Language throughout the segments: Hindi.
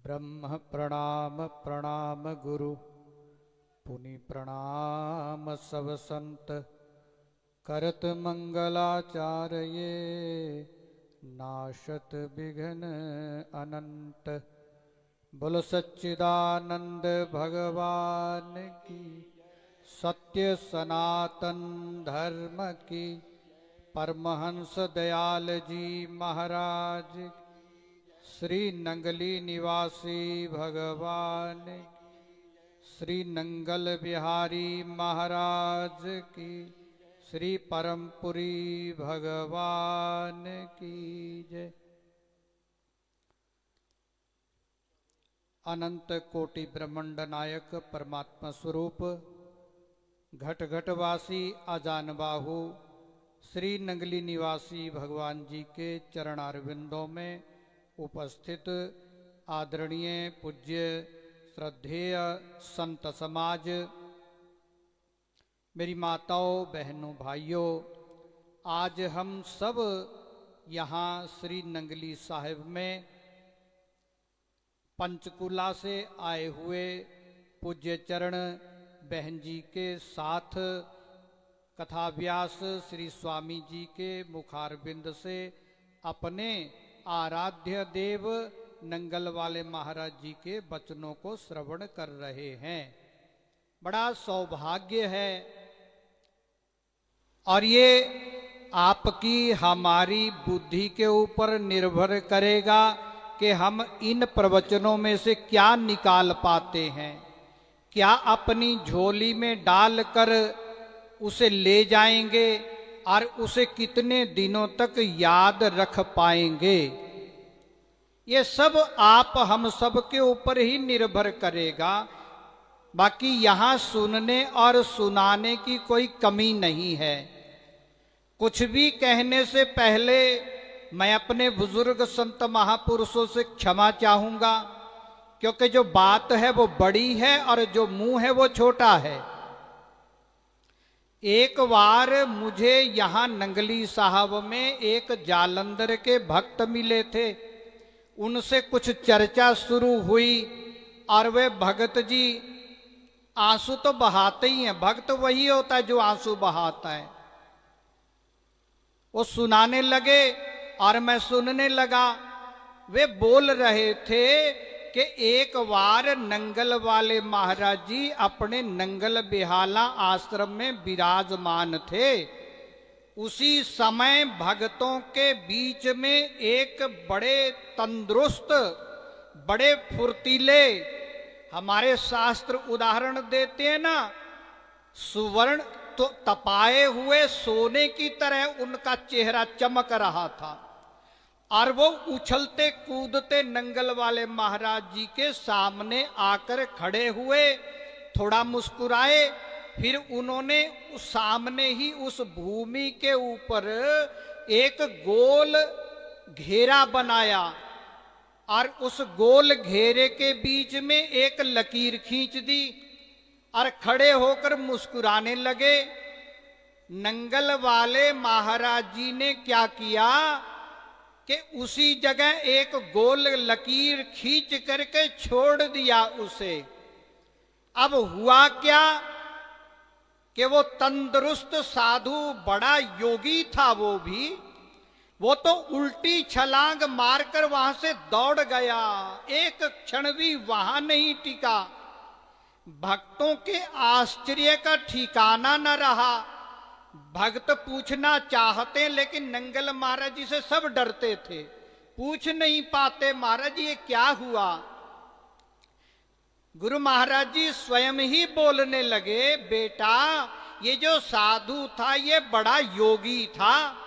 ब्रह्म प्रणाम प्रणाम गुरु, पुनि प्रणाम सब संत। करत मंगलाचार्य, नाशत विघ्न अनंत। बोल सच्चिदानंद भगवान की, सत्य सनातन धर्म की। परमहंस दयाल जी महाराज, श्री नंगली निवासी भगवान, श्री नंगल बिहारी महाराज की, श्री परमपुरी भगवान की जय। अनंत कोटि ब्रह्मांड नायक परमात्मा स्वरूप, घट घटवासी अजान बाहु, श्री नंगली निवासी भगवान जी के चरणारविंदों में उपस्थित आदरणीय पूज्य श्रद्धेय संत समाज, मेरी माताओं बहनों भाइयों, आज हम सब यहाँ श्री नंगली साहिब में पंचकुला से आए हुए पूज्य चरण बहन जी के साथ कथाव्यास श्री स्वामी जी के मुखारबिंद से अपने आराध्य देव नंगल वाले महाराज जी के वचनों को श्रवण कर रहे हैं। बड़ा सौभाग्य है और ये आपकी हमारी बुद्धि के ऊपर निर्भर करेगा कि हम इन प्रवचनों में से क्या निकाल पाते हैं, क्या अपनी झोली में डालकर उसे ले जाएंगे और उसे कितने दिनों तक याद रख पाएंगे। ये सब आप हम सब के ऊपर ही निर्भर करेगा। बाकी यहाँ सुनने और सुनाने की कोई कमी नहीं है। कुछ भी कहने से पहले मैं अपने बुजुर्ग संत महापुरुषों से क्षमा चाहूंगा, क्योंकि जो बात है वो बड़ी है और जो मुंह है वो छोटा है। एक बार मुझे यहाँ नंगली साहब में एक जालंधर के भक्त मिले थे। उनसे कुछ चर्चा शुरू हुई और वे भगत जी आंसू तो बहाते ही हैं, भक्त वही होता है जो आंसू बहाता है। वो सुनाने लगे और मैं सुनने लगा। वे बोल रहे थे कि एक बार नंगल वाले महाराज जी अपने नंगल बिहाला आश्रम में विराजमान थे। उसी समय भक्तों के बीच में एक बड़े तंदुरुस्त, बड़े फुर्तीले, हमारे शास्त्र उदाहरण देते हैं ना, सुवर्ण तो तपाए हुए सोने की तरह उनका चेहरा चमक रहा था और वो उछलते कूदते नंगल वाले महाराज जी के सामने आकर खड़े हुए, थोड़ा मुस्कुराए, फिर उन्होंने सामने ही उस भूमि के ऊपर एक गोल घेरा बनाया और उस गोल घेरे के बीच में एक लकीर खींच दी और खड़े होकर मुस्कुराने लगे। नंगल वाले महाराज जी ने क्या किया कि उसी जगह एक गोल लकीर खींच करके छोड़ दिया उसे। अब हुआ क्या कि वो तंदुरुस्त साधु, बड़ा योगी था वो तो उल्टी छलांग मारकर वहां से दौड़ गया, एक क्षण भी वहां नहीं टिका। भक्तों के आश्चर्य का ठिकाना न रहा। भक्त पूछना चाहते लेकिन नंगल महाराज जी से सब डरते थे, पूछ नहीं पाते, महाराज जी ये क्या हुआ। गुरु महाराज जी स्वयं ही बोलने लगे, बेटा ये जो साधु था ये बड़ा योगी था,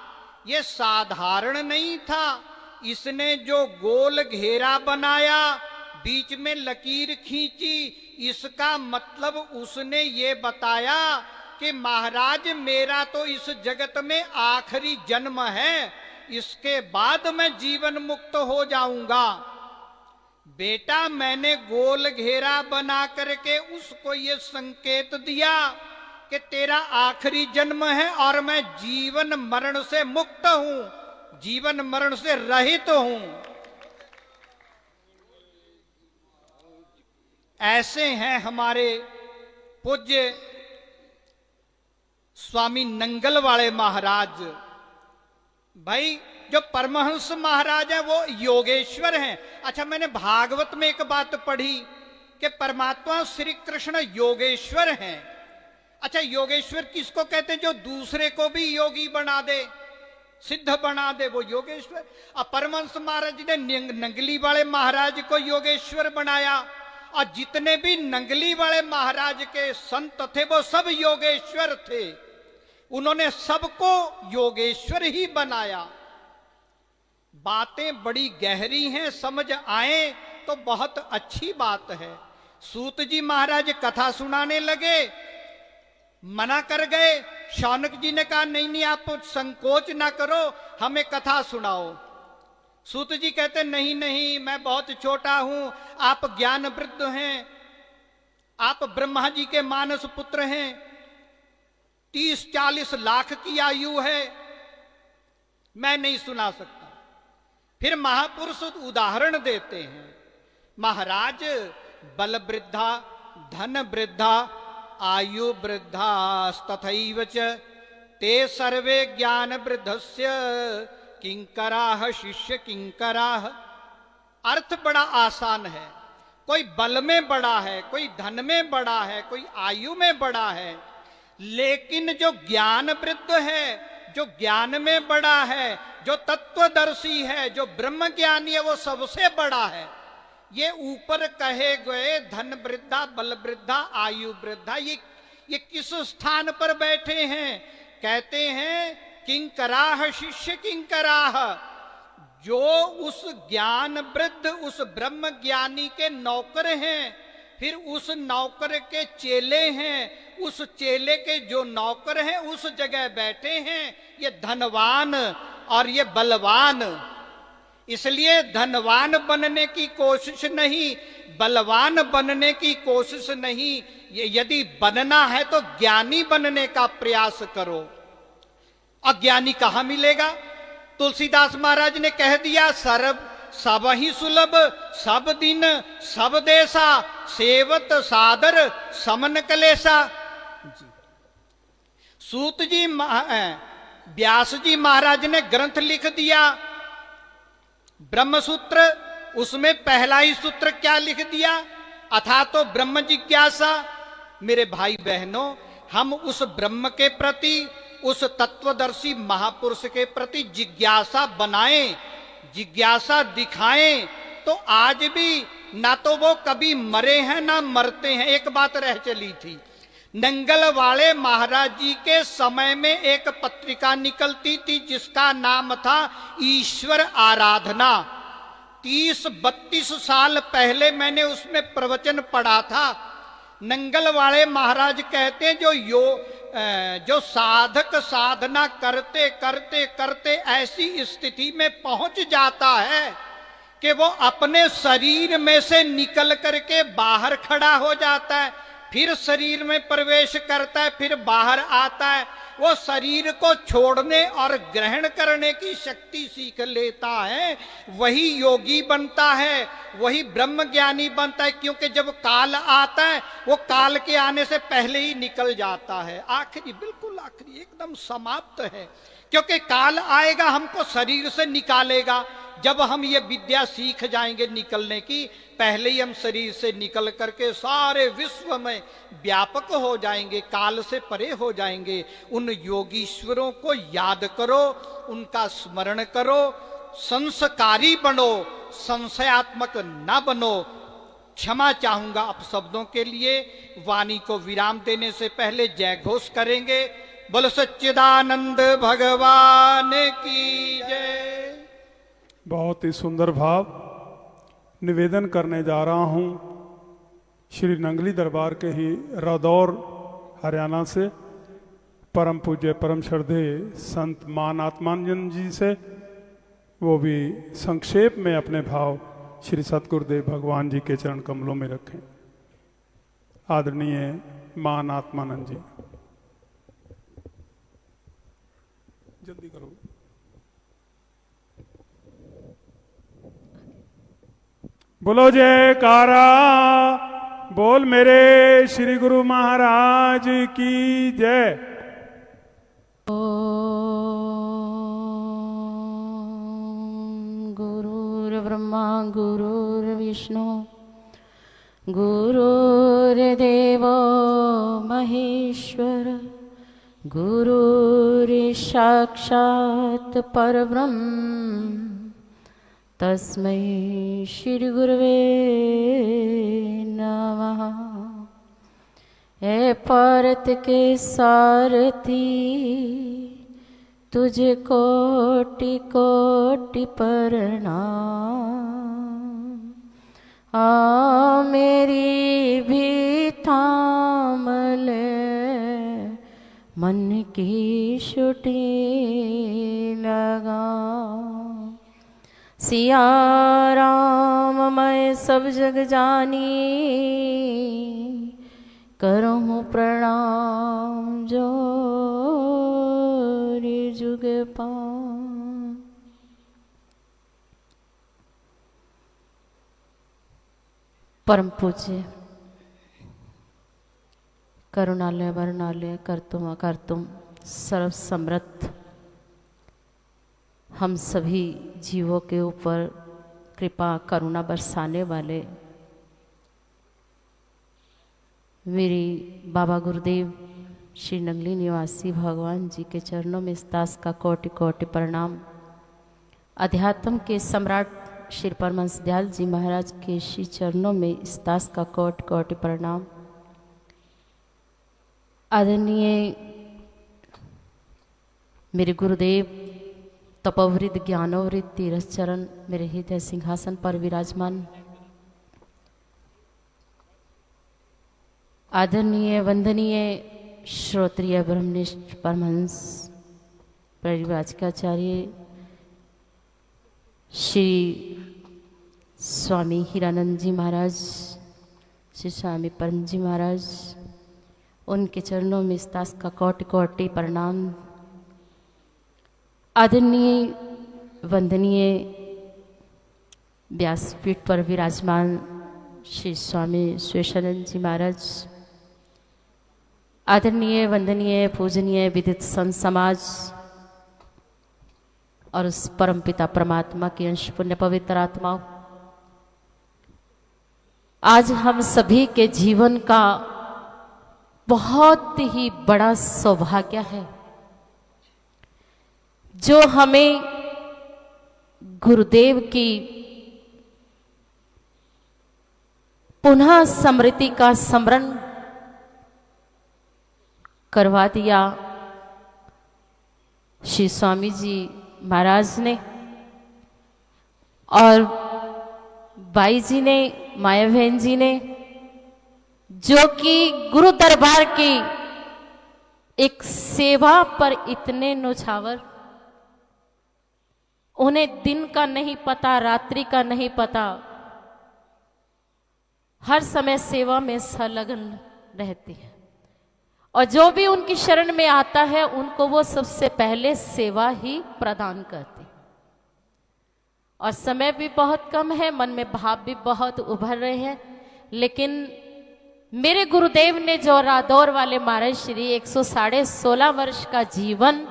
ये साधारण नहीं था। इसने जो गोल घेरा बनाया, बीच में लकीर खींची, इसका मतलब उसने ये बताया कि महाराज मेरा तो इस जगत में आखिरी जन्म है, इसके बाद मैं जीवन मुक्त हो जाऊंगा। बेटा मैंने गोल घेरा बना करके उसको ये संकेत दिया कि तेरा आखिरी जन्म है और मैं जीवन मरण से मुक्त हूं, जीवन मरण से रहित हूं। ऐसे हैं हमारे पूज्य स्वामी नंगल वाले महाराज। भाई जो परमहंस महाराज है वो योगेश्वर हैं। अच्छा, मैंने भागवत में एक बात पढ़ी कि परमात्मा श्री कृष्ण योगेश्वर हैं। अच्छा, योगेश्वर किसको कहते हैं? जो दूसरे को भी योगी बना दे, सिद्ध बना दे, वो योगेश्वर। अब परमहंस महाराज ने नंगली वाले महाराज को योगेश्वर बनाया, और जितने भी नंगली वाले महाराज के संत थे वो सब योगेश्वर थे। उन्होंने सबको योगेश्वर ही बनाया। बातें बड़ी गहरी हैं, समझ आए तो बहुत अच्छी बात है। सूत जी महाराज कथा सुनाने लगे, मना कर गए। शौनक जी ने कहा नहीं नहीं, आप संकोच ना करो, हमें कथा सुनाओ। सूत जी कहते नहीं नहीं, मैं बहुत छोटा हूं, आप ज्ञान वृद्ध हैं, आप ब्रह्मा जी के मानस पुत्र हैं, 30-40 लाख की आयु है, मैं नहीं सुना सकता। फिर महापुरुष उदाहरण देते हैं, महाराज बल वृद्धा, धन वृद्धा, आयु वृद्धा तथैव च ते सर्वे ज्ञान वृद्धस्य किंकराः शिष्य किंकराः। अर्थ बड़ा आसान है। कोई बल में बड़ा है, कोई धन में बड़ा है, कोई आयु में बड़ा है, लेकिन जो ज्ञान वृद्ध है, जो ज्ञान में बड़ा है, जो तत्वदर्शी है, जो ब्रह्म ज्ञानी है, वो सबसे बड़ा है। ये ऊपर कहे गए धन वृद्धा, बल वृद्धा, आयु वृद्धा, ये किस स्थान पर बैठे हैं? कहते हैं किंकराह शिष्य किंकराह। जो उस ज्ञान वृद्ध, उस ब्रह्म ज्ञानी के नौकर हैं, फिर उस नौकर के चेले हैं, उस चेले के जो नौकर हैं उस जगह बैठे हैं, ये धनवान और ये बलवान। इसलिए धनवान बनने की कोशिश नहीं, बलवान बनने की कोशिश नहीं। यदि बनना है तो ज्ञानी बनने का प्रयास करो। अज्ञानी कहां मिलेगा? तुलसीदास महाराज ने कह दिया, सर्व सब ही सुलभ, सब दिन सब देशा, सेवत सादर समन कलेसा। सूत जी व्यास जी महाराज ने ग्रंथ लिख दिया ब्रह्म सूत्र। उसमें पहला ही सूत्र क्या लिख दिया? अथा तो ब्रह्म जिज्ञासा। मेरे भाई बहनों, हम उस ब्रह्म के प्रति, उस तत्वदर्शी महापुरुष के प्रति जिज्ञासा बनाएं, जिज्ञासा दिखाएं, तो आज भी ना तो वो कभी मरे हैं ना मरते हैं। एक बात रह चली थी, नंगल वाले महाराज जी के समय में एक पत्रिका निकलती थी जिसका नाम था ईश्वर आराधना। 30-32 साल पहले मैंने उसमें प्रवचन पढ़ा था। नंगल वाले महाराज कहते हैं जो साधक साधना करते करते करते ऐसी स्थिति में पहुंच जाता है कि वो अपने शरीर में से निकल करके बाहर खड़ा हो जाता है, फिर शरीर में प्रवेश करता है, फिर बाहर आता है। वो शरीर को छोड़ने और ग्रहण करने की शक्ति सीख लेता है, वही योगी बनता है, वही ब्रह्म ज्ञानी बनता है। क्योंकि जब काल आता है वो काल के आने से पहले ही निकल जाता है। आखिरी, बिल्कुल आखिरी, एकदम समाप्त है। क्योंकि काल आएगा, हमको शरीर से निकालेगा। जब हम ये विद्या सीख जाएंगे निकलने की, पहले ही हम शरीर से निकल करके सारे विश्व में व्यापक हो जाएंगे, काल से परे हो जाएंगे। उन योगीश्वरों को याद करो, उनका स्मरण करो, संस्कारी बनो, संशयात्मक न बनो। क्षमा चाहूंगा आप शब्दों के लिए। वाणी को विराम देने से पहले जय घोष करेंगे। बोलो सच्चिदानंद भगवान की जय। बहुत ही सुंदर भाव निवेदन करने जा रहा हूं श्री नंगली दरबार के ही रदौर हरियाणा से परम पूज्य परम श्रद्धेय संत मान आत्मानंद जी से। वो भी संक्षेप में अपने भाव श्री सतगुरुदेव भगवान जी के चरण कमलों में रखें। आदरणीय मान आत्मानंद जी, जल्दी करो। बोलो जयकारा, बोल मेरे श्री गुरु महाराज की जय। गुरुर्ब्रह्मा गुरुर्विष्णु गुरुर्देवो महेश्वर गुरुर्साक्षात् परब्रह्म तस्मै श्री गुरुवे नमः। हे परत के सारथी तुझे कोटि कोटि प्रणाम। आ मेरी भी थाम ले मन की छुट्टी लगा। सिया राम मैं सब जग जानी करूँ प्रणाम जोरी जुग पा। परम पूज्य करुणालय वरुणालय कर्तुम अकर्तुम सर्व समृद्ध हम सभी जीवों के ऊपर कृपा करुणा बरसाने वाले मेरी बाबा गुरुदेव श्री नंगली निवासी भगवान जी के चरणों में इस दास का कोटि कोटि प्रणाम। अध्यात्म के सम्राट श्री परमहंस दयाल जी महाराज के श्री चरणों में इस दास का कोटि कोटि प्रणाम। आदरणीय मेरे गुरुदेव तपोवृद्ध ज्ञानोवृद्ध तीरथ चरण मेरे हृदय सिंहासन पर विराजमान आदरणीय वंदनीय श्रोत्रिय ब्रह्मनिष्ठ परमहंस परिव्राजकाचार्य श्री स्वामी हीरानंद जी महाराज, श्री स्वामी परम जी महाराज, उनके चरणों में इस दास का कोटि कोटि प्रणाम। आदरणीय वंदनीय व्यासपीठ पर विराजमान श्री स्वामी सुरेशानंद जी महाराज, आदरणीय वंदनीय पूजनीय विदित संत समाज और उस परमपिता परमात्मा की अंश पुण्य पवित्र आत्माओं, आज हम सभी के जीवन का बहुत ही बड़ा सौभाग्य है जो हमें गुरुदेव की पुनः स्मृति का स्मरण करवा दिया श्री स्वामी जी महाराज ने और बाई जी ने, माया बहन जी ने, जो कि गुरु दरबार की एक सेवा पर इतने न्योछावर, उन्हें दिन का नहीं पता, रात्रि का नहीं पता, हर समय सेवा में संलग्न रहती है और जो भी उनकी शरण में आता है उनको वो सबसे पहले सेवा ही प्रदान करती। और समय भी बहुत कम है, मन में भाव भी बहुत उभर रहे हैं, लेकिन मेरे गुरुदेव ने जो रादौर वाले महाराज श्री 116 वर्ष का जीवन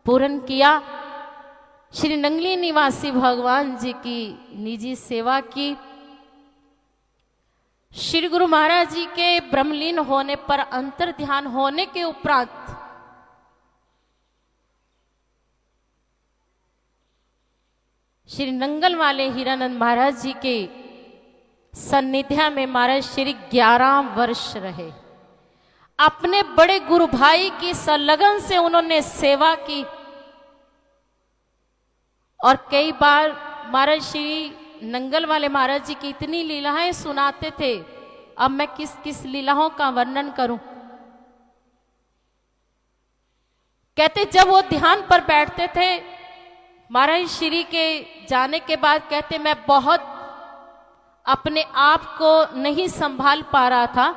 पूर्ण किया, श्री नंगली निवासी भगवान जी की निजी सेवा की, श्री गुरु महाराज जी के ब्रह्मलीन होने पर अंतर ध्यान होने के उपरांत श्री नंगल वाले हीरानंद महाराज जी के सन्निध्या में महाराज श्री 11 वर्ष रहे। अपने बड़े गुरु भाई की संलग्न से उन्होंने सेवा की और कई बार महाराज श्री नंगल वाले महाराज जी की इतनी लीलाएं सुनाते थे, अब मैं किस किस लीलाओं का वर्णन करूं। कहते जब वो ध्यान पर बैठते थे, महाराज श्री के जाने के बाद कहते मैं बहुत अपने आप को नहीं संभाल पा रहा था,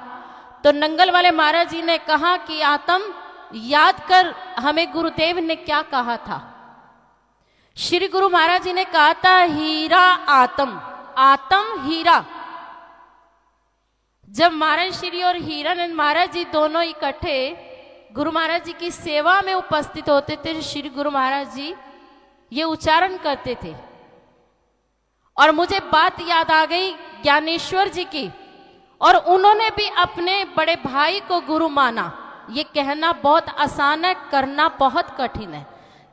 तो नंगल वाले महाराज जी ने कहा कि आत्म याद कर हमें गुरुदेव ने क्या कहा था। श्री गुरु महाराज जी ने कहा था हीरा आत्म, आत्म हीरा। जब महाराज श्री और हीरानंद महाराज जी दोनों इकट्ठे गुरु महाराज जी की सेवा में उपस्थित होते थे, श्री गुरु महाराज जी ये उच्चारण करते थे। और मुझे बात याद आ गई ज्ञानेश्वर जी की, और उन्होंने भी अपने बड़े भाई को गुरु माना। ये कहना बहुत आसान है, करना बहुत कठिन है।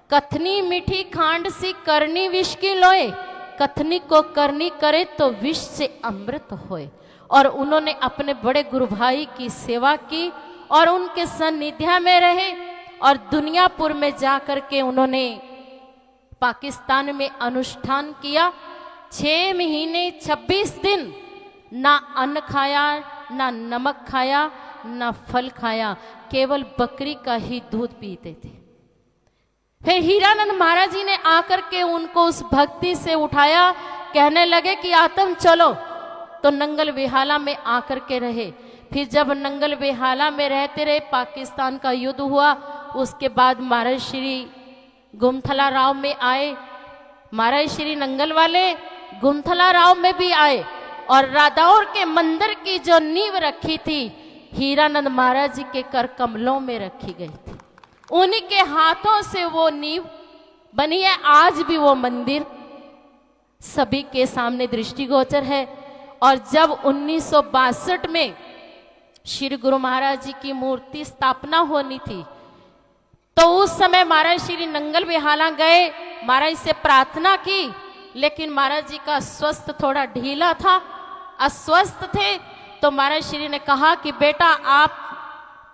कथनी मीठी खांड सी करनी विष की लोए, कथनी को करनी करे तो विष से अमृत होए। और उन्होंने अपने बड़े गुरु भाई की सेवा की और उनके सानिध्य में रहे, और दुनियापुर में जाकर के उन्होंने पाकिस्तान में अनुष्ठान किया। 6 महीने 26 दिन ना अन्न खाया, ना नमक खाया, ना फल खाया, केवल बकरी का ही दूध पीते थे। फिर हीरानंद महाराज जी ने आकर के उनको उस भक्ति से उठाया, कहने लगे कि आत्म चलो। तो नंगल बेहाला में आकर के रहे। फिर जब नंगल बेहाला में रहते रहे, पाकिस्तान का युद्ध हुआ, उसके बाद महाराज श्री गुमथला राव में आए। महाराज श्री नंगल वाले गुमथला राव में भी आए, और रादौर के मंदिर की जो नींव रखी थी हीरानंद महाराज जी के कर कमलों में रखी गई थी। उन्हीं के हाथों से वो नींव बनी है। आज भी वो मंदिर सभी के सामने दृष्टिगोचर है। और जब 1962 में श्री गुरु महाराज जी की मूर्ति स्थापना होनी थी, तो उस समय महाराज श्री नंगल बेहाला गए, महाराज से प्रार्थना की, लेकिन महाराज जी का स्वास्थ्य थोड़ा ढीला था, अस्वस्थ थे। तो महाराज श्री ने कहा कि बेटा आप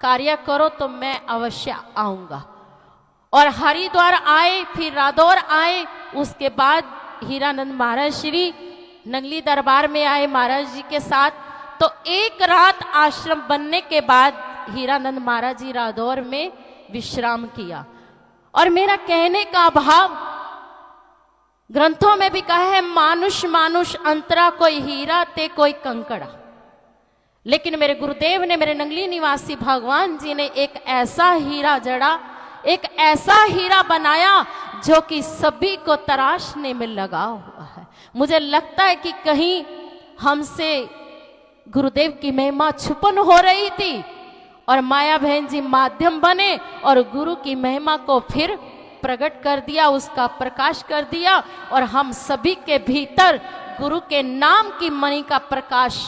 कार्य करो तो मैं अवश्य आऊंगा। और हरिद्वार आए, फिर रादौर आए, उसके बाद हीरानंद महाराज श्री नंगली दरबार में आए महाराज जी के साथ। तो एक रात आश्रम बनने के बाद हीरानंद महाराज जी रादौर में विश्राम किया। और मेरा कहने का भाव, ग्रंथों में भी कहा है, मानुष मानुष अंतरा कोई हीरा ते कोई कंकड़ा। लेकिन मेरे गुरुदेव ने, मेरे नंगली निवासी भगवान जी ने एक ऐसा हीरा जड़ा, एक ऐसा हीरा बनाया जो कि सभी को तराशने में लगा हुआ है। मुझे लगता है कि कहीं हमसे गुरुदेव की महिमा छुपन हो रही थी, और माया बहन जी माध्यम बने और गुरु की महिमा को फिर प्रकट कर दिया, उसका प्रकाश कर दिया। और हम सभी के भीतर गुरु के नाम की मणि का प्रकाश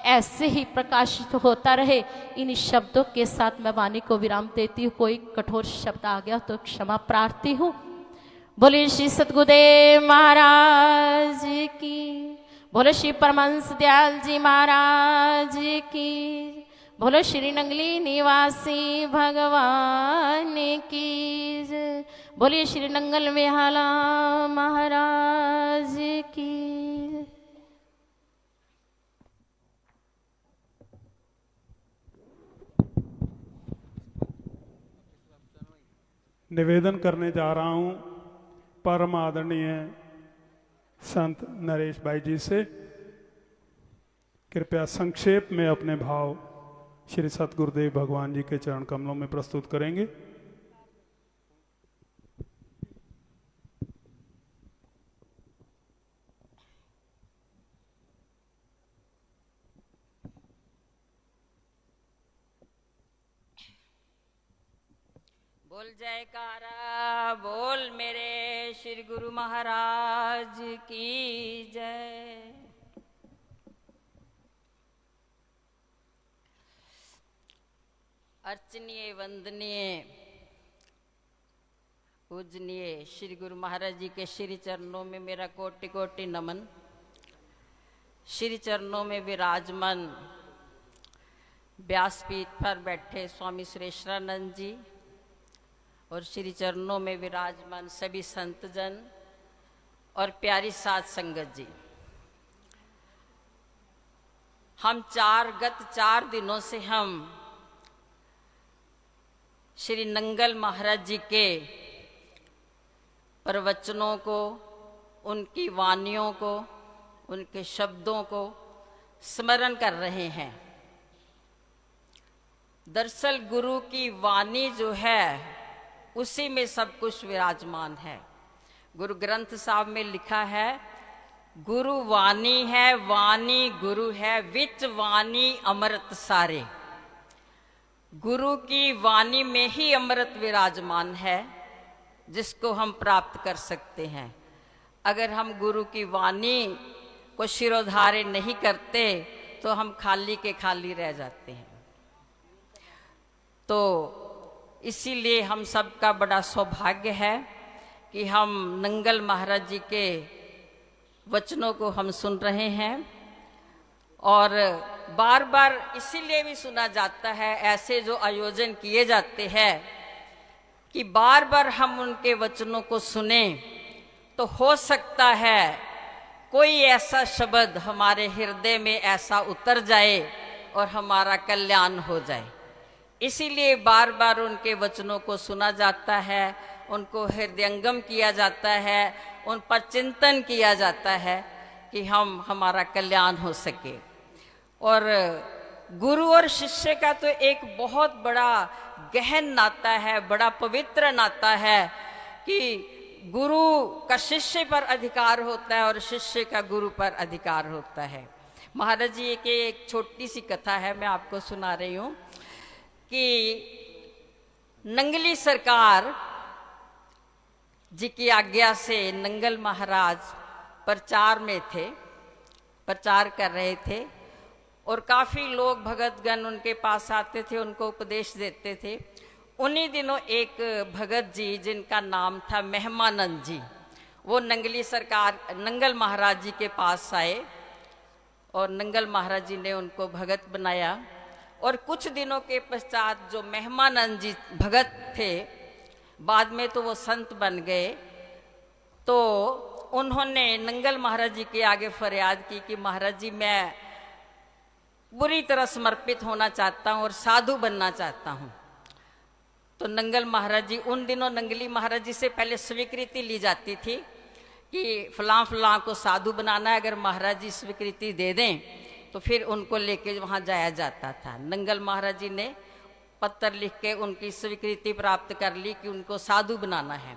ऐसे ही प्रकाशित होता रहे। इन शब्दों के साथ मैं वाणी को विराम देती हूँ। कोई कठोर शब्द आ गया तो क्षमा प्रार्थी हूँ। बोले श्री सतगुरुदेव महाराज की, बोले श्री परमहंस दयाल जी महाराज की, बोलो श्री नंगली निवासी भगवान की जय। बोलिए श्री नंगल बेहाला महाराज की। निवेदन करने जा रहा हूं परम आदरणीय संत नरेश भाई जी से, कृपया संक्षेप में अपने भाव श्री सतगुरुदेव भगवान जी के चरण कमलों में प्रस्तुत करेंगे। बोल जयकारा बोल मेरे श्री गुरु महाराज की जय। अर्चनीय वंदनीय पूजनीय श्री गुरु महाराज जी के श्री चरणों में मेरा कोटि कोटि नमन। श्री चरणों में विराजमान व्यासपीठ पर बैठे स्वामी सुरेश्वरानंद जी और श्री चरणों में विराजमान सभी संतजन और प्यारी साध संगत जी, हम गत चार दिनों से हम श्री नंगल महाराज जी के प्रवचनों को, उनकी वाणियों को, उनके शब्दों को स्मरण कर रहे हैं। दरअसल गुरु की वाणी जो है उसी में सब कुछ विराजमान है। गुरु ग्रंथ साहब में लिखा है गुरु वाणी है, वाणी गुरु है, विच वाणी अमृत सारे। गुरु की वाणी में ही अमृत विराजमान है, जिसको हम प्राप्त कर सकते हैं। अगर हम गुरु की वाणी को शिरोधार्य नहीं करते तो हम खाली के खाली रह जाते हैं। तो इसीलिए हम सबका बड़ा सौभाग्य है कि हम नंगल महाराज जी के वचनों को हम सुन रहे हैं। और बार बार इसीलिए भी सुना जाता है, ऐसे जो आयोजन किए जाते हैं कि बार बार हम उनके वचनों को सुने, तो हो सकता है कोई ऐसा शब्द हमारे हृदय में ऐसा उतर जाए और हमारा कल्याण हो जाए। इसीलिए बार बार उनके वचनों को सुना जाता है, उनको हृदयंगम किया जाता है, उन पर चिंतन किया जाता है कि हमारा कल्याण हो सके। और गुरु और शिष्य का तो एक बहुत बड़ा गहन नाता है, बड़ा पवित्र नाता है कि गुरु का शिष्य पर अधिकार होता है और शिष्य का गुरु पर अधिकार होता है। महाराज जी की एक छोटी सी कथा है, मैं आपको सुना रही हूँ कि नंगली सरकार जी की आज्ञा से नंगल महाराज प्रचार में थे, प्रचार कर रहे थे और काफी लोग भगतगण उनके पास आते थे, उनको उपदेश देते थे। उन्हीं दिनों एक भगत जी जिनका नाम था मेहमानंद जी, वो नंगल महाराज जी के पास आए और नंगल महाराज जी ने उनको भगत बनाया। और कुछ दिनों के पश्चात जो मेहमानंद जी भगत थे, बाद में तो वो संत बन गए, तो उन्होंने नंगल महाराज जी के आगे फरियाद की कि महाराज जी मैं बुरी तरह समर्पित होना चाहता हूँ और साधु बनना चाहता हूँ। तो नंगल महाराज जी, उन दिनों नंगली महाराज जी से पहले स्वीकृति ली जाती थी कि फलां फलां को साधु बनाना है, अगर महाराज जी स्वीकृति दे दें तो फिर उनको लेके वहाँ जाया जाता था। नंगल महाराज जी ने पत्र लिख के उनकी स्वीकृति प्राप्त कर ली कि उनको साधु बनाना है।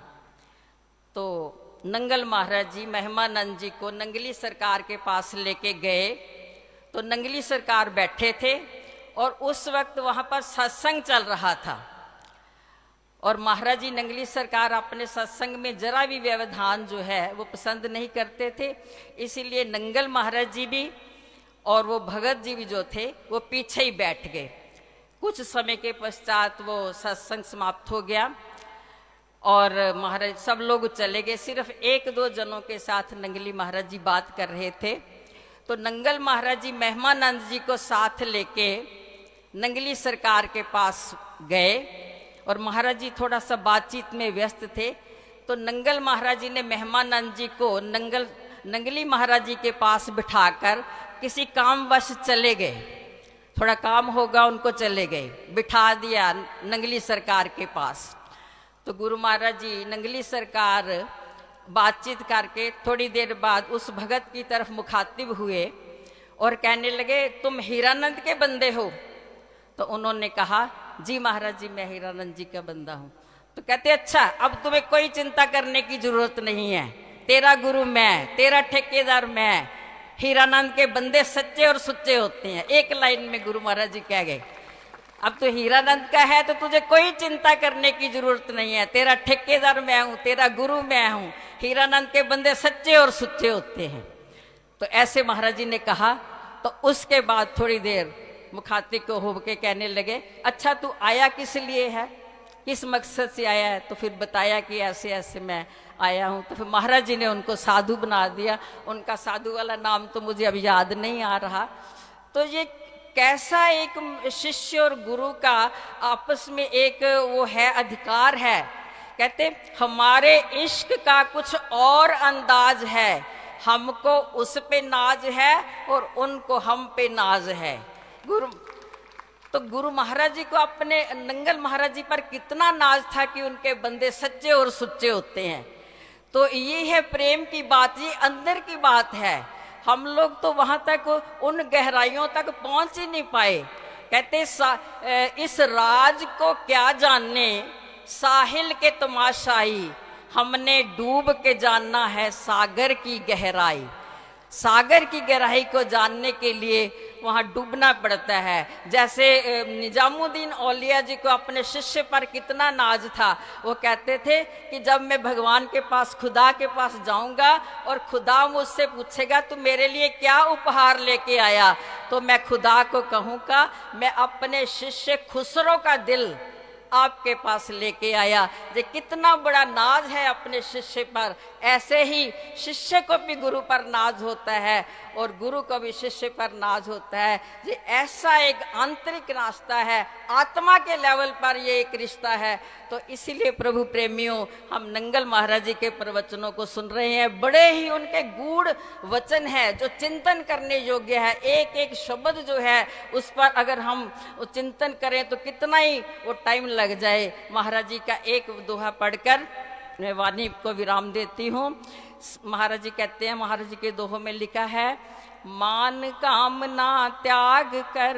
तो नंगल महाराज जी मेहमानंद जी को नंगली सरकार के पास लेके गए, तो नंगली सरकार बैठे थे और उस वक्त वहाँ पर सत्संग चल रहा था। और महाराज जी नंगली सरकार अपने सत्संग में जरा भी व्यवधान जो है वो पसंद नहीं करते थे, इसीलिए नंगल महाराज जी भी और वो भगत जी भी जो थे वो पीछे ही बैठ गए। कुछ समय के पश्चात वो सत्संग समाप्त हो गया और महाराज सब लोग चले गए, सिर्फ एक दो जनों के साथ नंगली महाराज जी बात कर रहे थे। तो नंगल महाराज जी मेहमानंद जी को साथ लेके नंगली सरकार के पास गए और महाराज जी थोड़ा सा बातचीत में व्यस्त थे। तो नंगल महाराज जी ने मेहमानंद जी को नंगली महाराज जी के पास बिठाकर किसी कामवश चले गए, थोड़ा काम होगा उनको चले गए, बिठा दिया नंगली सरकार के पास। तो गुरु महाराज जी नंगली सरकार बातचीत करके थोड़ी देर बाद उस भगत की तरफ मुखातिब हुए और कहने लगे, तुम हीरानंद के बंदे हो? तो उन्होंने कहा, जी महाराज जी मैं हीरानंद जी का बंदा हूँ। तो कहते, अच्छा अब तुम्हें कोई चिंता करने की जरूरत नहीं है, तेरा गुरु मैं, तेरा ठेकेदार मैं, हीरानंद के बंदे सच्चे और सुच्चे होते हैं। एक लाइन में गुरु महाराज जी कह गए, अब तो हीरानंद का है तो तुझे कोई चिंता करने की जरूरत नहीं है, तेरा ठेकेदार मैं हूँ, तेरा गुरु मैं हूँ, हीरानंद के बंदे सच्चे और सुच्चे होते हैं। तो ऐसे महाराज जी ने कहा। तो उसके बाद थोड़ी देर मुखातिब को होके कहने लगे, अच्छा तू आया किस लिए है, किस मकसद से आया है? तो फिर बताया कि ऐसे ऐसे मैं आया हूँ। तो फिर महाराज जी ने उनको साधु बना दिया। उनका साधु वाला नाम तो मुझे अब याद नहीं आ रहा। तो ये कैसा एक शिष्य और गुरु का आपस में एक वो है, अधिकार है। कहते हमारे इश्क का कुछ और अंदाज है, हमको उस पे नाज है और उनको हम पे नाज है। गुरु महाराज जी को अपने नंगल महाराज जी पर कितना नाज था कि उनके बंदे सच्चे और सुच्चे होते हैं। तो ये है प्रेम की बात, ये अंदर की बात है। हम लोग तो वहां तक उन गहराइयों तक पहुंच ही नहीं पाए। कहते इस राज को क्या जानने साहिल के तमाशाई, हमने डूब के जानना है सागर की गहराई। सागर की गहराई को जानने के लिए वहां डूबना पड़ता है। जैसे निजामुद्दीन औलिया जी को अपने शिष्य पर कितना नाज था। वो कहते थे कि जब मैं भगवान के पास, खुदा के पास जाऊंगा और खुदा मुझसे पूछेगा तू मेरे लिए क्या उपहार लेके आया, तो मैं खुदा को कहूँगा मैं अपने शिष्य खुसरो का दिल आपके पास लेके आया। ये कितना बड़ा नाज है अपने शिष्य पर। ऐसे ही शिष्य को भी गुरु पर नाज होता है और गुरु को भी शिष्य पर नाज होता है। ये ऐसा एक आंतरिक रास्ता है, आत्मा के लेवल पर ये एक रिश्ता है। तो इसीलिए प्रभु प्रेमियों, हम नंगल महाराज जी के प्रवचनों को सुन रहे हैं। बड़े ही उनके गूढ़ वचन है जो चिंतन करने योग्य है। एक एक शब्द जो है उस पर अगर हम चिंतन करें तो कितना ही वो टाइम लग जाए। महाराज जी का एक दोहा पढ़कर मैं वाणी को विराम देती हूँ। महाराज जी कहते हैं, महाराज जी के दोहों में लिखा है, मान कामना त्याग कर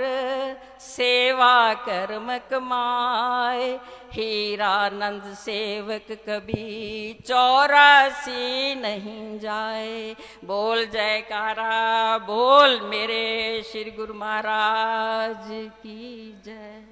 सेवा कर्म कमाए, हीरानंद सेवक कभी 84 नहीं जाए। बोल जयकारा बोल मेरे श्री गुरु महाराज की जय।